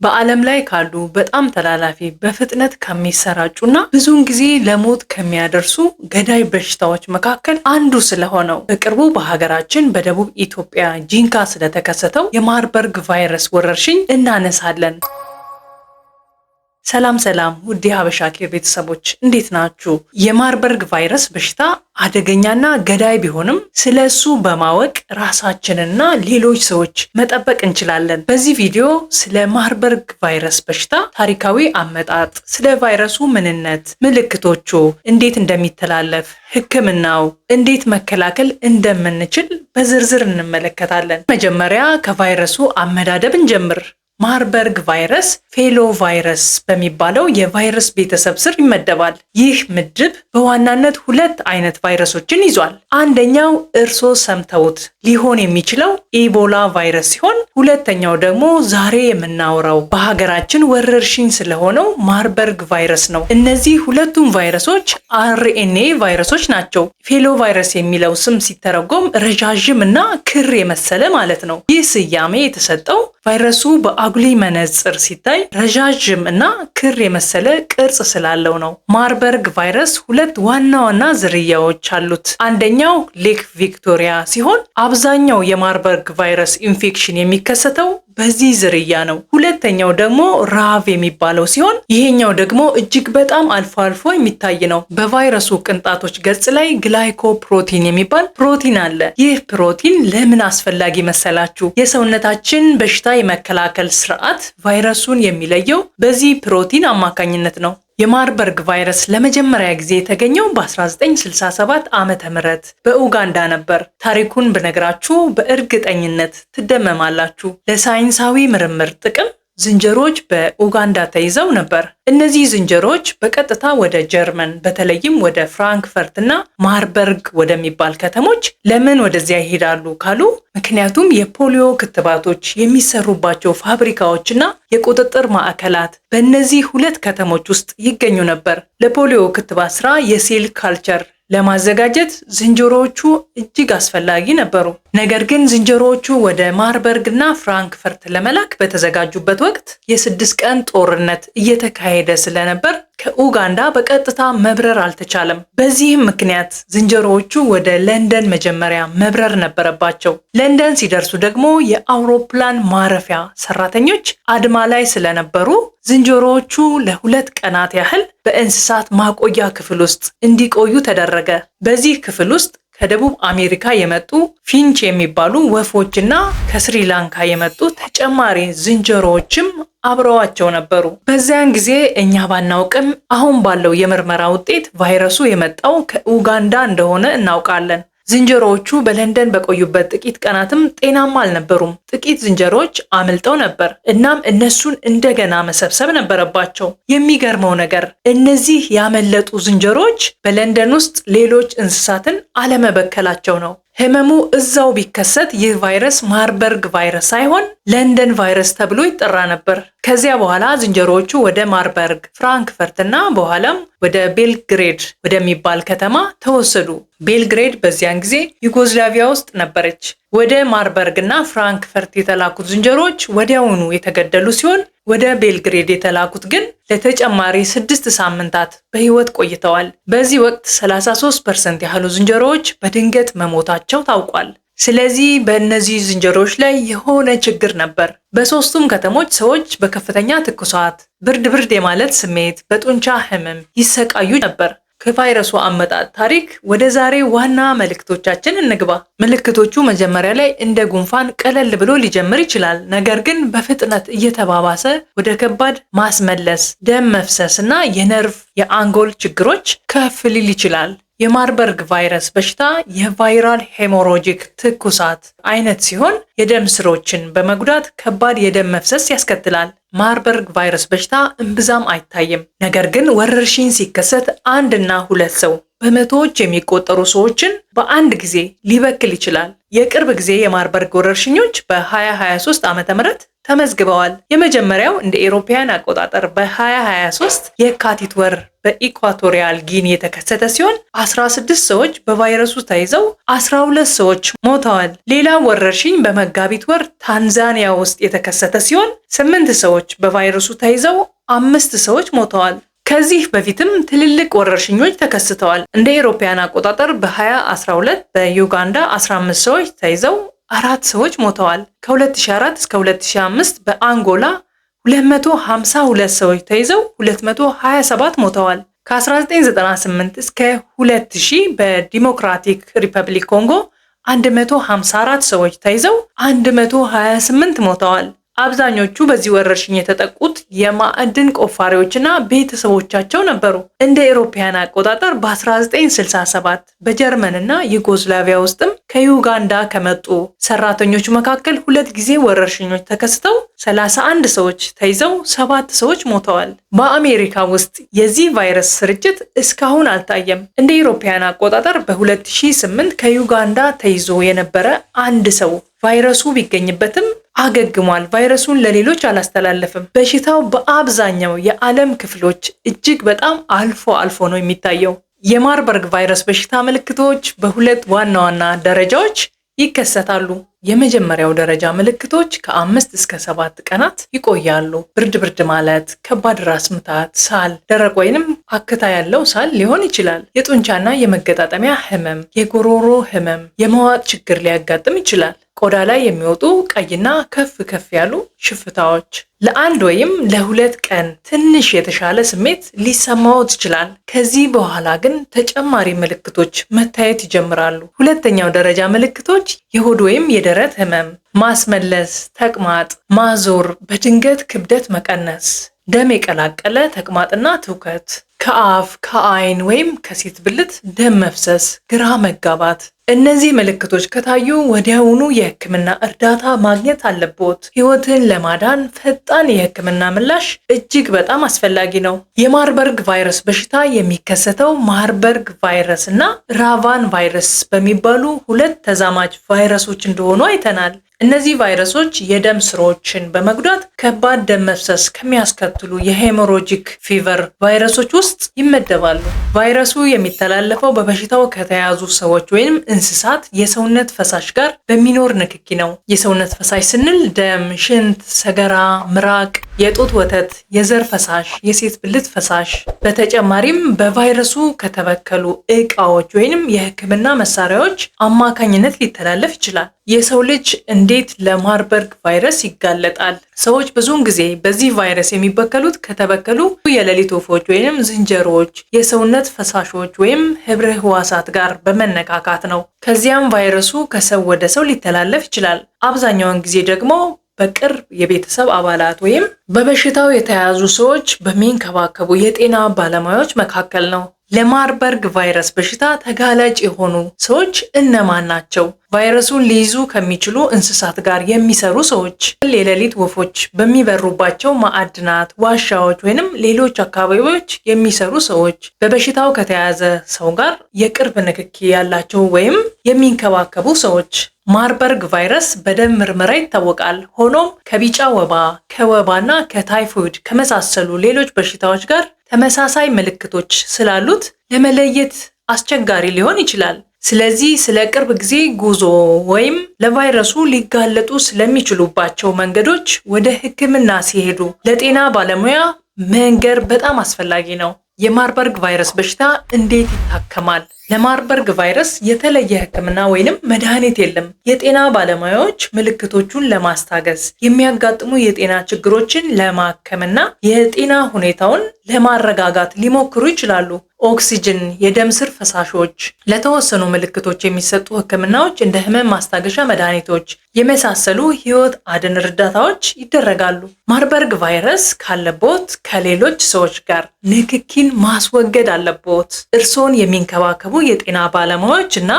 በዓለም ላይ ካሉ በጣም ተላላፊ በፍጥነት ከሚሰራጩና ብዙውን ጊዜ ለሞት ከሚያደርሱ ገዳይ በሽታዎች መካከል አንዱ ስለሆነው በቅርቡ በሀገራችን በደቡብ ኢትዮጵያ ጂንካ ስለተከሰተው የማርበርግ ቫይረስ ወረርሽኝ እናነሳለን። ሰላም ውድ የሀበሻ ኬር ቤተሰቦች እንዴት ናችሁ? የማርበርግ ቫይረስ በሽታ አደገኛና ገዳይ ቢሆንም ስለሱ በማወቅ ራሳችንና ሌሎች ሰዎች መጠበቅ እንችላለን። በዚህ ቪዲዮ ስለ ማርበርግ ቫይረስ በሽታ ታሪካዊ አመጣጥ፣ ስለ ቫይረሱ ምንነት፣ ምልክቶቹ፣ እንዴት እንደሚተላለፍ፣ ሕክምናው፣ እንዴት መከላከል እንደምንችል በዝርዝር እንመለከታለን። መጀመሪያ ከቫይረሱ አመዳደብ እንጀምር። ማርበርግ ቫይረስ ፌሎ ቫይረስ በሚባለው የቫይረስ ቤተሰብ ስር ይመደባል። ይህ ምድብ በዋናነት ሁለት አይነት ቫይረሶችን ይዟል። አንደኛው እርሶ ሰምተውት ሊሆን የሚችለው ኢቦላ ቫይረስ ሲሆን፣ ሁለተኛው ደግሞ ዛሬ የምናወራው በሀገራችን ወረርሽኝ ስለሆነው ማርበርግ ቫይረስ ነው። እነዚህ ሁለቱም ቫይረሶች አርኤንኤ ቫይረሶች ናቸው። ፌሎ ቫይረስ የሚለው ስም ሲተረጎም ረዣዥም እና ክር የመሰለ ማለት ነው። ይህ ስያሜ የተሰጠው ቫይረሱ በአጉሊ መነጽር ሲታይ ረዣዥም እና ክር የመሰለ ቅርጽ ስላለው ነው። ማርበርግ ቫይረስ ሁለት ዋና ዝርያዎች አሉት። አንደኛው ሌክ ቪክቶሪያ ሲሆን አብዛኛው የማርበርግ ቫይረስ ኢንፌክሽን የሚከሰተው በዚህ ዝርያ ነው። ሁለተኛው ደግሞ ራቭ የሚባለው ሲሆን ይሄኛው ደግሞ እጅግ በጣም አልፎ አልፎ የሚታይ ነው። በቫይረሱ ቅንጣቶች ገጽ ላይ ግላይኮፕሮቲን የሚባል ፕሮቲን አለ። ይህ ፕሮቲን ለምን አስፈላጊ መሰላችሁ? የሰውነታችን በሽታ የመከላከል ስርዓት ቫይረሱን የሚለየው በዚህ ፕሮቲን አማካኝነት ነው። የማርበርግ ቫይረስ ለመጀመሪያ ጊዜ የተገኘው በ1967 ዓመተ ምህረት በኡጋንዳ ነበር። ታሪኩን ብነግራችሁ በእርግጠኝነት ትደመማላችሁ። ለሳይንሳዊ ምርምር ጥቅም ዝንጀሮች በኡጋንዳ ተይዘው ነበር። እነዚህ ዝንጀሮች በቀጥታ ወደ ጀርመን በተለይም ወደ ፍራንክፈርት እና ማርበርግ ወደሚባል ከተሞች ለምን ወደዚያ ይሄዳሉ ካሉ፣ ምክንያቱም የፖሊዮ ክትባቶች የሚሰሩባቸው ፋብሪካዎችና የቁጥጥር ማዕከላት በእነዚህ ሁለት ከተሞች ውስጥ ይገኙ ነበር። ለፖሊዮ ክትባት ስራ የሴል ካልቸር ለማዘጋጀት ዝንጀሮዎቹ እጅግ አስፈላጊ ነበሩ። ነገር ግን ዝንጀሮዎቹ ወደ ማርበርግ እና ፍራንክፈርት ለመላክ በተዘጋጁበት ወቅት የ6 ቀን ጦርነት እየተካሄደ ስለነበር ከኡጋንዳ በቀጥታ መብረር አልተቻለም። በዚህም ምክንያት ዝንጀሮዎቹ ወደ ለንደን መጀመሪያ መብረር ነበረባቸው። ለንደን ሲደርሱ ደግሞ የአውሮፕላን ማረፊያ ሰራተኞች አድማ ላይ ስለነበሩ ዝንጀሮዎቹ ለ2 ቀናት ያህል በእንስሳት ማቆያ ክፍል ውስጥ እንዲቆዩ ተደረገ። በዚህ ክፍል ውስጥ ከደቡብ አሜሪካ የመጡ ፊንች የሚባሉ ወፎችና ከስሪላንካ የመጡ ተጨማሪ ዝንጀሮዎችም አብረዋቸው ነበሩ። በዚያን ጊዜ እኛ ባናውቅም አሁን ባለው የምርመራ ውጤት ቫይረሱ የመጣው ከኡጋንዳ እንደሆነ እናውቃለን። ዝንጀሮዎቹ በለንደን በቆዩበት ጥቂት ቀናትም ጤናማ አልነበሩም። ጥቂት ዝንጀሮዎች አምልጠው ነበር። እናም እነሱን እንደገና መሰብሰብ ነበረባቸው። የሚገርመው ነገር እነዚህ ያመለጡ ዝንጀሮዎች በለንደን ውስጥ ሌሎች እንስሳትን አለመበከላቸው ነው። ህመሙ እዛው ቢከሰት ይህ ቫይረስ ማርበርግ ቫይረስ ሳይሆን ለንደን ቫይረስ ተብሎ ይጠራ ነበር። ከዚያ በኋላ ዝንጀሮዎቹ ወደ ማርበርግ፣ ፍራንክፈርት እና በኋላም ወደ ቤልግሬድ ወደሚባል ከተማ ተወሰዱ። ቤልግሬድ በዚያን ጊዜ ዩጎዝላቪያ ውስጥ ነበረች። ወደ ማርበርግ እና ፍራንክፈርት የተላኩት ዝንጀሮዎች ወዲያውኑ የተገደሉ ሲሆን ወደ ቤልግሬድ የተላኩት ግን ለተጨማሪ 6 ሳምንታት በህይወት ቆይተዋል። በዚህ ወቅት 33% ያህሉ ዝንጀሮዎች በድንገት መሞታቸው ታውቋል። ስለዚህ በእነዚህ ዝንጀሮዎች ላይ የሆነ ችግር ነበር። በሶስቱም ከተሞች ሰዎች በከፍተኛ ትኩሳት፣ ብርድ የማለት ስሜት፣ በጡንቻ ህመም ይሰቃዩ ነበር። ከቫይረሱ አመጣጥ ታሪክ ወደ ዛሬ ዋና መልእክቶቻችን እንግባ። ምልክቶቹ መጀመሪያ ላይ እንደ ጉንፋን ቀለል ብሎ ሊጀምር ይችላል። ነገር ግን በፍጥነት እየተባባሰ ወደ ከባድ ማስመለስ፣ ደም መፍሰስ እና የነርቭ የአንጎል ችግሮች ከፍ ሊል ይችላል። የማርበርግ ቫይረስ በሽታ የቫይራል ሄሞሮጂክ ትኩሳት አይነት ሲሆን የደም ስሮችን በመጉዳት ከባድ የደም መፍሰስ ያስከትላል። ማርበርግ ቫይረስ በሽታ እምብዛም አይታይም። ነገር ግን ወረርሽኝ ሲከሰት 1 እና 2 ሰው በመቶዎች የሚቆጠሩ ሰዎችን በአንድ ጊዜ ሊበክል ይችላል። የቅርብ ጊዜ የማርበርግ ወረርሽኞች በ2023 ዓ.ም ተመዝግበዋል። የመጀመሪያው እንደ አውሮፓውያን አቆጣጠር በ2023 የካቲት ወር በኢኳቶሪያል ጊኒ የተከሰተ ሲሆን 16 ሰዎች በቫይረሱ ተይዘው 12 ሰዎች ሞተዋል። ሌላው ወረርሽኝ በመጋቢት ወር ታንዛኒያ ውስጥ የተከሰተ ሲሆን 8 ሰዎች በቫይረሱ ተይዘው 5 ሰዎች ሞተዋል። ከዚህ በፊትም ትልልቅ ወረርሽኞች ተከስተዋል። እንደ አውሮፓውያን አቆጣጠር በ2012 በዩጋንዳ 15 ሰዎች ተይዘው 4 ሰዎች ሞተዋል። ከ2004 እስከ 2005 በአንጎላ 252 ሰዎች ተይዘው 227 ሞተዋል። ከ1998 እስከ 2000 በዲሞክራቲክ ሪፐብሊክ ኮንጎ 154 ሰዎች ተይዘው 128 ሞተዋል። አብዛኞቹ በዚህ ወረርሽኝ የተጠቁት የማዕድን ቆፋሪዎችና ቤተሰቦቻቸው ነበሩ። እንደ አውሮፓውያን አቆጣጠር በ1967 በጀርመንና ዩጎዝላቪያ ውስጥም ከዩጋንዳ ከመጡ ሰራተኞች መካከል 2 ጊዜ ወረርሽኞች ተከስተው 31 ሰዎች ተይዘው 7 ሰዎች ሞተዋል። በአሜሪካ ውስጥ የዚህ ቫይረስ ስርጭት እስካሁን አልታየም። እንደ አውሮፓውያን አቆጣጠር በ2008 ከዩጋንዳ ተይዞ የነበረ አንድ ሰው ቫይረሱ ቢገኝበትም አገግሟል። ቫይረሱን ለሌሎች አላስተላለፈም። በሽታው በአብዛኛው የዓለም ክፍሎች እጅግ በጣም አልፎ ነው የሚታየው። የማርበርግ ቫይረስ በሽታ ምልክቶች በሁለት ዋና ዋና ደረጃዎች ይከሰታሉ። የመጀመሪያው ደረጃ ምልክቶች ከ5 እስከ 7 ቀናት ይቆያሉ። ብርድ ማለት፣ ከባድ ራስ ምታት፣ ሳል፣ ደረቅ ወይንም አክታ ያለው ሳል ሊሆን ይችላል። የጡንቻና የመገጣጠሚያ ህመም፣ የጉሮሮ ህመም፣ የመዋጥ ችግር ሊያጋጥም ይችላል። ቆዳ ላይ የሚወጡ ቀይና ከፍ ያሉ ሽፍታዎች፣ ለአንድ ወይም ለ2 ቀን ትንሽ የተሻለ ስሜት ሊሰማው ይችላል። ከዚህ በኋላ ግን ተጨማሪ ምልክቶች መታየት ይጀምራሉ። ሁለተኛው ደረጃ ምልክቶች የሆድ ወይም የደረት ህመም፣ ማስመለስ፣ ተቅማጥ፣ ማዞር፣ በድንገት ክብደት መቀነስ፣ ደም የቀላቀለ ተቅማጥና ትውከት፣ ከአፍ ከአይን ወይም ከሴት ብልት ደም መፍሰስ፣ ግራ መጋባት። እነዚህ ምልክቶች ከታዩ ወዲያውኑ የሕክምና እርዳታ ማግኘት አለብዎት። ሕይወትን ለማዳን ፈጣን የሕክምና ምላሽ እጅግ በጣም አስፈላጊ ነው። የማርበርግ ቫይረስ በሽታ የሚከሰተው ማርበርግ ቫይረስ እና ራቫን ቫይረስ በሚባሉ 2 ተዛማጅ ቫይረሶች እንደሆኑ አይተናል። እነዚህ ቫይረሶች የደም ስሮችን በመጉዳት ከባድ ደም መፍሰስ ከሚያስከትሉ የሄሞሮጂክ ፊቨር ቫይረሶች ውስጥ ይመደባሉ። ቫይረሱ የሚተላለፈው በበሽታው ከተያዙ ሰዎች ወይም እንስሳት የሰውነት ፈሳሽ ጋር በሚኖር ንክኪ ነው። የሰውነት ፈሳሽ ስንል ደም፣ ሽንት፣ ሰገራ፣ ምራቅ፣ የጡት ወተት፣ የዘር ፈሳሽ፣ የሴት ብልት ፈሳሽ። በተጨማሪም በቫይረሱ ከተበከሉ ዕቃዎች ወይም የሕክምና መሳሪያዎች አማካኝነት ሊተላለፍ ይችላል። የሰው ልጅ እንዴት ለማርበርግ ቫይረስ ይጋለጣል? ሰዎች ብዙውን ጊዜ በዚህ ቫይረስ የሚበከሉት ከተበከሉ የሌሊት ወፎች ወይም ዝንጀሮዎች የሰውነት ፈሳሾች ወይም ህብረ ህዋሳት ጋር በመነካካት ነው። ከዚያም ቫይረሱ ከሰው ወደ ሰው ሊተላለፍ ይችላል። አብዛኛውን ጊዜ ደግሞ በቅርብ የቤተሰብ አባላት ወይም በበሽታው የተያዙ ሰዎች በሚንከባከቡ የጤና ባለሙያዎች መካከል ነው። ለማርበርግ ቫይረስ በሽታ ተጋላጭ የሆኑ ሰዎች እነማን ናቸው? ቫይረሱን ሊይዙ ከሚችሉ እንስሳት ጋር የሚሰሩ ሰዎች፣ የሌሊት ወፎች በሚበሩባቸው ማዕድናት፣ ዋሻዎች ወይንም ሌሎች አካባቢዎች የሚሰሩ ሰዎች፣ በበሽታው ከተያዘ ሰው ጋር የቅርብ ንክኪ ያላቸው ወይም የሚንከባከቡ ሰዎች። ማርበርግ ቫይረስ በደም ምርመራ ይታወቃል። ሆኖም ከቢጫ ወባ፣ ከወባና ከታይፎይድ ከመሳሰሉ ሌሎች በሽታዎች ጋር ተመሳሳይ ምልክቶች ስላሉት ለመለየት አስቸጋሪ ሊሆን ይችላል። ስለዚህ ስለ ቅርብ ጊዜ ጉዞ ወይም ለቫይረሱ ሊጋለጡ ስለሚችሉባቸው መንገዶች ወደ ሕክምና ሲሄዱ ለጤና ባለሙያ መንገር በጣም አስፈላጊ ነው። የማርበርግ ቫይረስ በሽታ እንዴት ይታከማል? ለማርበርግ ቫይረስ የተለየ ሕክምና ወይንም መድኃኒት የለም። የጤና ባለሙያዎች ምልክቶቹን ለማስታገስ የሚያጋጥሙ የጤና ችግሮችን ለማከምና የጤና ሁኔታውን ለማረጋጋት ሊሞክሩ ይችላሉ። ኦክሲጅን፣ የደም ስር ፈሳሾች፣ ለተወሰኑ ምልክቶች የሚሰጡ ሕክምናዎች እንደ ህመም ማስታገሻ መድኃኒቶች የመሳሰሉ ህይወት አድን እርዳታዎች ይደረጋሉ። ማርበርግ ቫይረስ ካለቦት ከሌሎች ሰዎች ጋር ንክኪን ማስወገድ አለቦት። እርስዎን የሚንከባከቡ የጤና ባለሙያዎች እና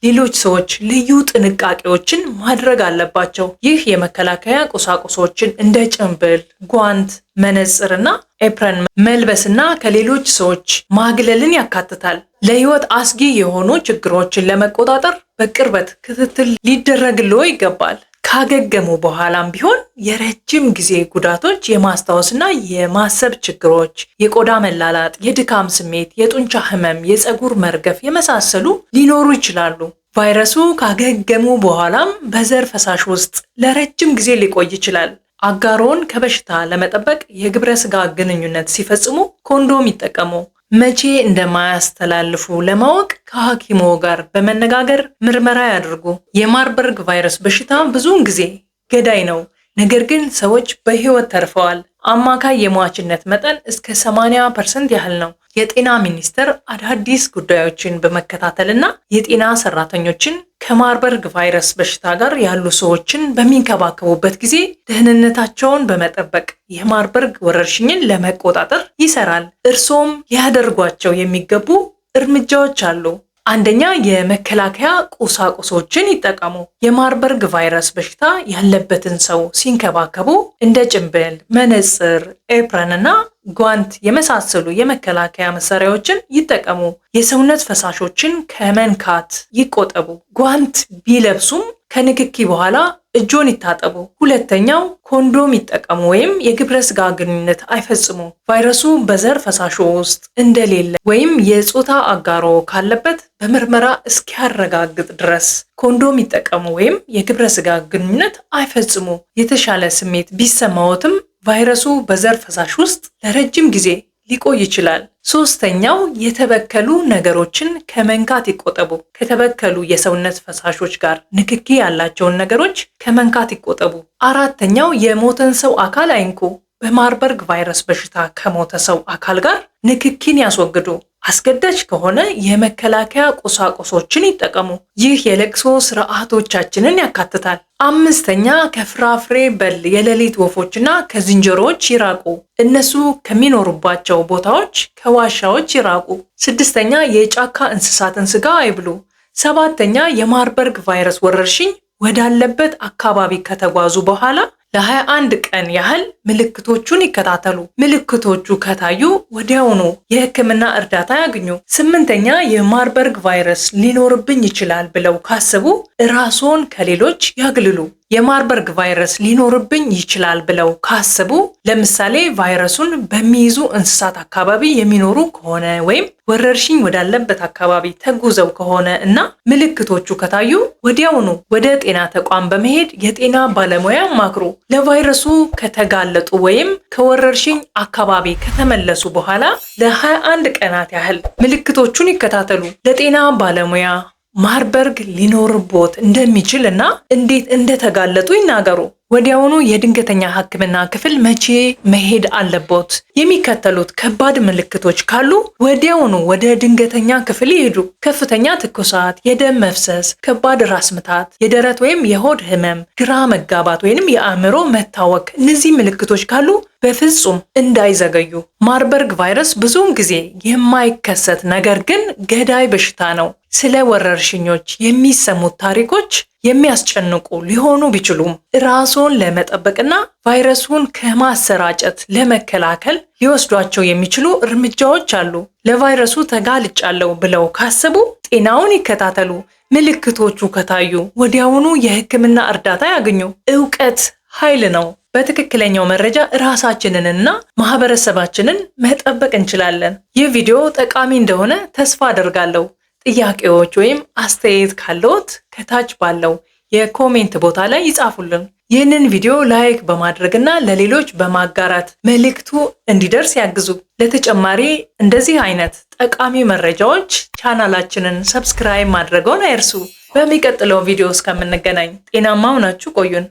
ሌሎች ሰዎች ልዩ ጥንቃቄዎችን ማድረግ አለባቸው። ይህ የመከላከያ ቁሳቁሶችን እንደ ጭንብል፣ ጓንት፣ መነጽርና ኤፕረን መልበስና ከሌሎች ሰዎች ማግለልን ያካትታል። ለህይወት አስጊ የሆኑ ችግሮችን ለመቆጣጠር በቅርበት ክትትል ሊደረግልዎ ይገባል። ካገገሙ በኋላም ቢሆን የረጅም ጊዜ ጉዳቶች፣ የማስታወስና የማሰብ ችግሮች፣ የቆዳ መላላጥ፣ የድካም ስሜት፣ የጡንቻ ህመም፣ የፀጉር መርገፍ የመሳሰሉ ሊኖሩ ይችላሉ። ቫይረሱ ካገገሙ በኋላም በዘር ፈሳሽ ውስጥ ለረጅም ጊዜ ሊቆይ ይችላል። አጋሮን ከበሽታ ለመጠበቅ የግብረ ስጋ ግንኙነት ሲፈጽሙ ኮንዶም ይጠቀሙ። መቼ እንደማያስተላልፉ ለማወቅ ከሐኪሞ ጋር በመነጋገር ምርመራ ያድርጉ። የማርበርግ ቫይረስ በሽታ ብዙውን ጊዜ ገዳይ ነው፣ ነገር ግን ሰዎች በህይወት ተርፈዋል። አማካይ የሟችነት መጠን እስከ 80% ያህል ነው። የጤና ሚኒስቴር አዳዲስ ጉዳዮችን በመከታተልና የጤና ሰራተኞችን ከማርበርግ ቫይረስ በሽታ ጋር ያሉ ሰዎችን በሚንከባከቡበት ጊዜ ደህንነታቸውን በመጠበቅ የማርበርግ ወረርሽኝን ለመቆጣጠር ይሰራል። እርሶም ሊያደርጓቸው የሚገቡ እርምጃዎች አሉ። አንደኛ፣ የመከላከያ ቁሳቁሶችን ይጠቀሙ። የማርበርግ ቫይረስ በሽታ ያለበትን ሰው ሲንከባከቡ እንደ ጭንብል፣ መነጽር፣ ኤፕረን እና ጓንት የመሳሰሉ የመከላከያ መሳሪያዎችን ይጠቀሙ። የሰውነት ፈሳሾችን ከመንካት ይቆጠቡ። ጓንት ቢለብሱም ከንክኪ በኋላ እጆን ይታጠቡ። ሁለተኛው፣ ኮንዶም ይጠቀሙ ወይም የግብረ ስጋ ግንኙነት አይፈጽሙ። ቫይረሱ በዘር ፈሳሾ ውስጥ እንደሌለ ወይም የጾታ አጋሮ ካለበት በምርመራ እስኪያረጋግጥ ድረስ ኮንዶም ይጠቀሙ ወይም የግብረ ስጋ ግንኙነት አይፈጽሙ። የተሻለ ስሜት ቢሰማዎትም ቫይረሱ በዘር ፈሳሽ ውስጥ ለረጅም ጊዜ ሊቆይ ይችላል። ሶስተኛው፣ የተበከሉ ነገሮችን ከመንካት ይቆጠቡ። ከተበከሉ የሰውነት ፈሳሾች ጋር ንክኪ ያላቸውን ነገሮች ከመንካት ይቆጠቡ። አራተኛው፣ የሞተን ሰው አካል አይንኩ። በማርበርግ ቫይረስ በሽታ ከሞተ ሰው አካል ጋር ንክኪን ያስወግዱ። አስገዳጅ ከሆነ የመከላከያ ቁሳቁሶችን ይጠቀሙ። ይህ የለቅሶ ስርዓቶቻችንን ያካትታል። አምስተኛ፣ ከፍራፍሬ በል የሌሊት ወፎችና ከዝንጀሮዎች ይራቁ። እነሱ ከሚኖሩባቸው ቦታዎች ከዋሻዎች ይራቁ። ስድስተኛ፣ የጫካ እንስሳትን ስጋ አይብሉ። ሰባተኛ፣ የማርበርግ ቫይረስ ወረርሽኝ ወዳለበት አካባቢ ከተጓዙ በኋላ ለ21 ቀን ያህል ምልክቶቹን ይከታተሉ። ምልክቶቹ ከታዩ ወዲያውኑ የሕክምና እርዳታ ያግኙ። ስምንተኛ፣ የማርበርግ ቫይረስ ሊኖርብኝ ይችላል ብለው ካሰቡ ራስዎን ከሌሎች ያግልሉ። የማርበርግ ቫይረስ ሊኖርብኝ ይችላል ብለው ካሰቡ ለምሳሌ ቫይረሱን በሚይዙ እንስሳት አካባቢ የሚኖሩ ከሆነ ወይም ወረርሽኝ ወዳለበት አካባቢ ተጉዘው ከሆነ እና ምልክቶቹ ከታዩ ወዲያውኑ ወደ ጤና ተቋም በመሄድ የጤና ባለሙያ ማክሩ። ለቫይረሱ ከተጋለጡ ወይም ከወረርሽኝ አካባቢ ከተመለሱ በኋላ ለ21 ቀናት ያህል ምልክቶቹን ይከታተሉ። ለጤና ባለሙያ ማርበርግ ሊኖርቦት እንደሚችል እና እንዴት እንደተጋለጡ ይናገሩ። ወዲያውኑ የድንገተኛ ሕክምና ክፍል መቼ መሄድ አለቦት? የሚከተሉት ከባድ ምልክቶች ካሉ ወዲያውኑ ወደ ድንገተኛ ክፍል ይሄዱ። ከፍተኛ ትኩሳት፣ የደም መፍሰስ፣ ከባድ ራስ ምታት፣ የደረት ወይም የሆድ ህመም፣ ግራ መጋባት ወይም የአእምሮ መታወክ። እነዚህ ምልክቶች ካሉ በፍጹም እንዳይዘገዩ። ማርበርግ ቫይረስ ብዙውን ጊዜ የማይከሰት ነገር ግን ገዳይ በሽታ ነው። ስለ ወረርሽኞች የሚሰሙት ታሪኮች የሚያስጨንቁ ሊሆኑ ቢችሉም ራስዎን ለመጠበቅና ቫይረሱን ከማሰራጨት ለመከላከል ሊወስዷቸው የሚችሉ እርምጃዎች አሉ። ለቫይረሱ ተጋልጫለሁ ብለው ካሰቡ ጤናውን ይከታተሉ። ምልክቶቹ ከታዩ ወዲያውኑ የሕክምና እርዳታ ያግኙ። ዕውቀት ኃይል ነው። በትክክለኛው መረጃ ራሳችንንና ማህበረሰባችንን መጠበቅ እንችላለን። ይህ ቪዲዮ ጠቃሚ እንደሆነ ተስፋ አደርጋለሁ። ጥያቄዎች ወይም አስተያየት ካለዎት ከታች ባለው የኮሜንት ቦታ ላይ ይጻፉልን። ይህንን ቪዲዮ ላይክ በማድረግና ለሌሎች በማጋራት መልእክቱ እንዲደርስ ያግዙ። ለተጨማሪ እንደዚህ አይነት ጠቃሚ መረጃዎች ቻናላችንን ሰብስክራይብ ማድረግዎን አይርሱ። በሚቀጥለው ቪዲዮ እስከምንገናኝ ጤናማ ሆናችሁ ቆዩን።